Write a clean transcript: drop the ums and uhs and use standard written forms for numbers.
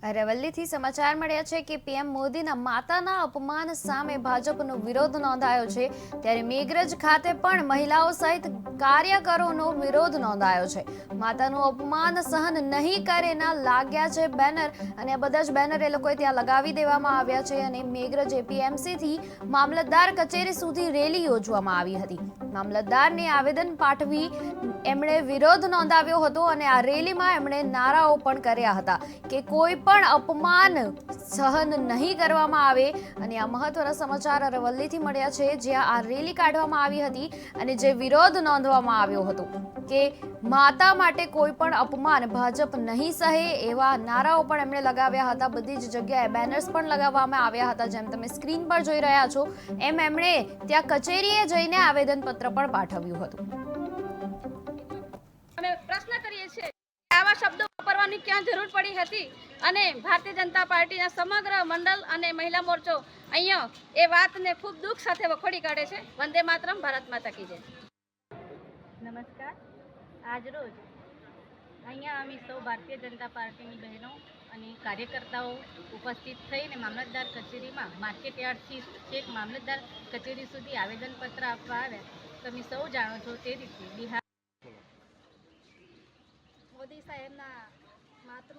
અરવલ્લીથી સમાચાર મળ્યા છે કે પીએમ મોદીના માતાના અપમાન સામે ભાજપનો વિરોધ નોંધાયો છે। ત્યારે મેઘરજ ખાતે પણ મહિલાઓ સહિત કાર્યકરોનો વિરોધ નોંધાયો છે। માતાનું અપમાન સહન નહીં કરેના લાગ્યા છે બેનર, અને આ બધા જ બેનર એ લોકોએ ત્યાં લગાવી દેવામાં આવ્યા છે અને મેઘરજ એપીએમસી થી મામલતદાર કચેરી સુધી રેલી યોજવામાં આવી હતી। મામલતદારને આવેદન પાઠવી એમણે વિરોધ નોંધાવ્યો હતો અને આ રેલીમાં એમણે નારાઓ પણ કર્યા હતા કે કોઈ પણ અપમાન સહન નહીં કરવામાં આવે। અને આ મહત્વના સમાચાર અરવલ્લીથી મળ્યા છે, જ્યાં આ રેલી કાઢવામાં આવી હતી અને જે વિરોધ નોંધવામાં આવ્યો હતો કે માતા માટે કોઈ પણ અપમાન ભાજપ નહીં સહે, એવા નારાઓ પણ એમણે લગાવ્યા હતા। બધી જ જગ્યાએ બેનર્સ પણ લગાવવામાં આવ્યા હતા, જેમ તમે સ્ક્રીન પર જોઈ રહ્યા છો એમ એમણે ત્યાં કચેરીએ જઈને આવેદનપત્ર પણ પાઠવ્યું હતું। અમે પ્રશ્ન કરીએ છીએ આવા શબ્દો વાપરવાની ક્યાં જરૂર પડી હતી, અને ભારતીય જનતા પાર્ટીના સમગ્ર મંડળ અને મહિલા મોરચો અહીંયા એ વાતને ખૂબ દુઃખ સાથે વખોડી કાઢે છે। વંદે માતરમ, ભારત માતા કી જય। નમસ્કાર। આજરોજ અહીંયા અમે સૌ ભારતીય જનતા પાર્ટીની બહેનો અને કાર્યકર્તાઓ ઉપસ્થિત થઈને મામલતદાર કચેરીમાં માર્કેટ યાર્ડથી છેક મામલતદાર કચેરી સુધી આવેદનપત્ર આપવા આવ્યા। તમે સૌ જાણો છો તે રીતે બિહાર મોદી સાહેબના માતૃ